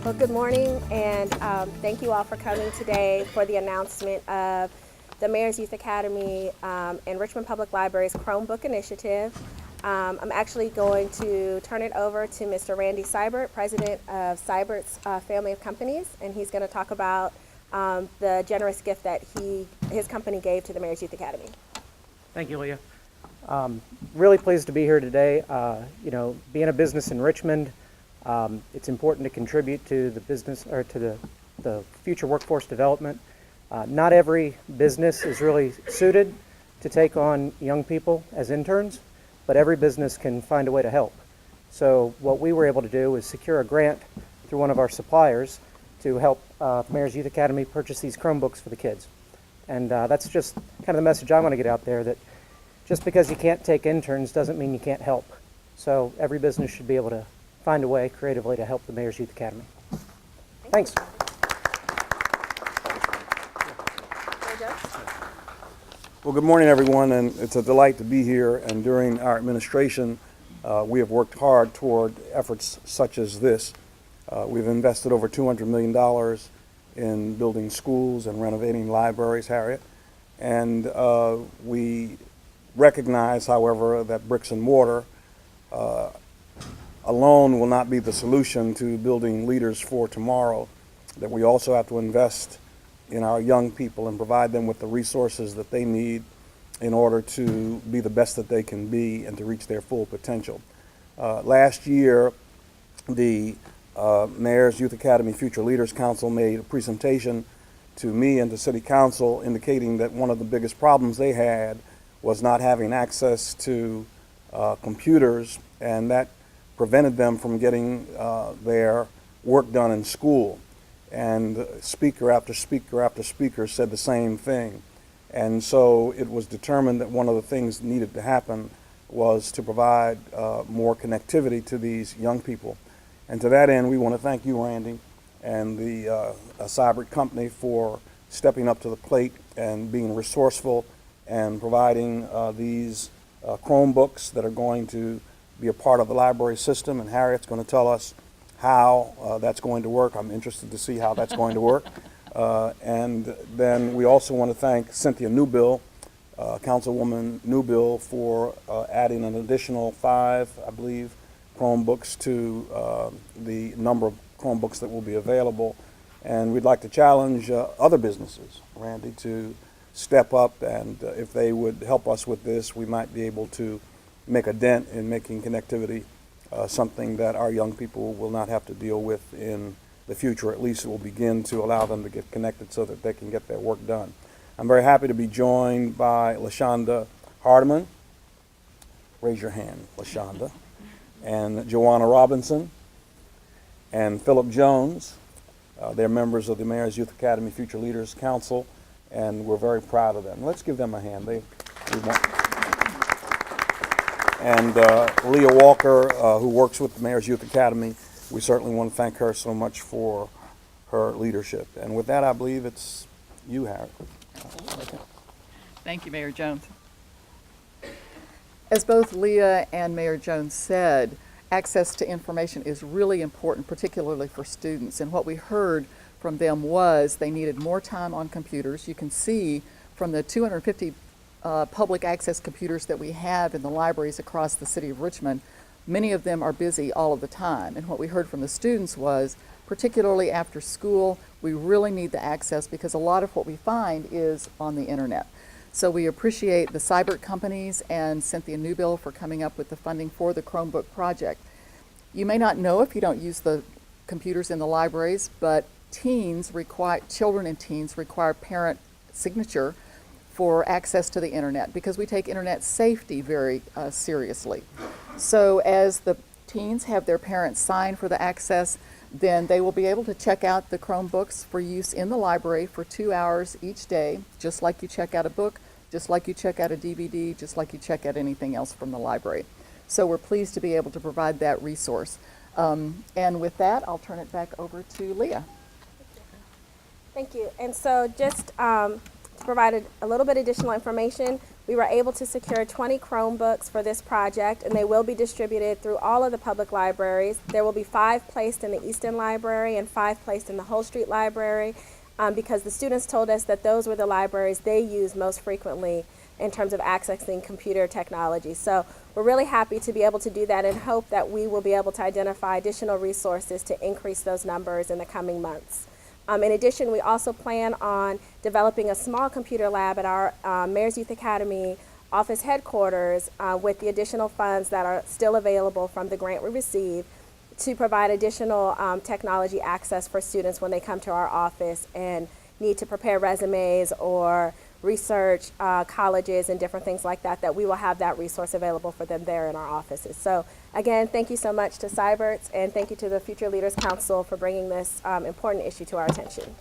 Well, good morning, and thank you all for coming today for the announcement of the Mayor's Youth Academy and Richmond Public Library's Chromebook Initiative. I'm actually going to turn it over to Mr. Randy Seibert, president of Seibert's family of companies, and he's going to talk about the generous gift that his company gave to the Mayor's Youth Academy. Thank you, Leah. Really pleased to be here today. Being a business in Richmond, it's important to contribute to the business or to the future workforce development. Not every business is really suited to take on young people as interns, but every business can find a way to help. So what we were able to do was secure a grant through one of our suppliers to help Mayor's Youth Academy purchase these Chromebooks for the kids. And that's just kind of the message I want to get out there, that just because you can't take interns doesn't mean you can't help. So every business should be able to find a way creatively to help the Mayor's Youth Academy. Thanks. Well, good morning, everyone, and it's a delight to be here. And during our administration, we have worked hard toward efforts such as this. We've invested over $200 million in building schools and renovating libraries, Harriet. And we recognize, however, that bricks and mortar alone will not be the solution to building leaders for tomorrow, that we also have to invest in our young people and provide them with the resources that they need in order to be the best that they can be and to reach their full potential. Last year, the Mayor's Youth Academy Future Leaders Council made a presentation to me and to City Council indicating that one of the biggest problems they had was not having access to computers, and that prevented them from getting their work done in school. And speaker after speaker after speaker said the same thing. And so it was determined that one of the things that needed to happen was to provide more connectivity to these young people. And to that end, we want to thank you, Randy, and the Seibert company for stepping up to the plate and being resourceful and providing these Chromebooks that are going to be a part of the library system. And Harriet's going to tell us how that's going to work. I'm interested to see how that's going to work. And then we also want to thank Cynthia Newbill, Councilwoman Newbill, for adding an additional 5, I believe, Chromebooks to the number of Chromebooks that will be available. And we'd like to challenge other businesses, Randy, to step up, and if they would help us with this, we might be able to make a dent in making connectivity something that our young people will not have to deal with in the future. At least it will begin to allow them to get connected so that they can get their work done. I'm very happy to be joined by LaShonda Hardiman. Raise your hand, LaShonda. And Joanna Robinson and Philip Jones. They're members of the Mayor's Youth Academy Future Leaders Council, and we're very proud of them. Let's give them a hand. And Leah Walker, who works with the Mayor's Youth Academy, we certainly want to thank her so much for her leadership. And with that, I believe it's you, Harriet. Thank you, Mayor Jones. As both Leah and Mayor Jones said, access to information is really important, particularly for students. And what we heard from them was they needed more time on computers. You can see from the 250 public access computers that we have in the libraries across the city of Richmond, many of them are busy all of the time. And what we heard from the students was, particularly after school, we really need the access because a lot of what we find is on the internet. So we appreciate the Seibert companies and Cynthia Newbill for coming up with the funding for the Chromebook project. You may not know if you don't use the computers in the libraries, but children and teens require parent signature for access to the internet because we take internet safety very seriously. So as the teens have their parents sign for the access, then they will be able to check out the Chromebooks for use in the library for 2 hours each day, just like you check out a book, just like you check out a DVD, just like you check out anything else from the library. So we're pleased to be able to provide that resource. And with that, I'll turn it back over to Leah. Thank you. And so just To provide a little bit additional information, we were able to secure 20 Chromebooks for this project, and they will be distributed through all of the public libraries. There will be 5 placed in the Easton Library and 5 placed in the Hull Street Library, because the students told us that those were the libraries they use most frequently in terms of accessing computer technology. So we're really happy to be able to do that and hope that we will be able to identify additional resources to increase those numbers in the coming months. In addition, we also plan on developing a small computer lab at our Mayor's Youth Academy office headquarters with the additional funds that are still available from the grant we received to provide additional technology access for students when they come to our office and need to prepare resumes or research colleges and different things like that, that we will have that resource available for them there in our offices. So again, thank you so much to Seibert, and thank you to the Future Leaders Council for bringing this important issue to our attention.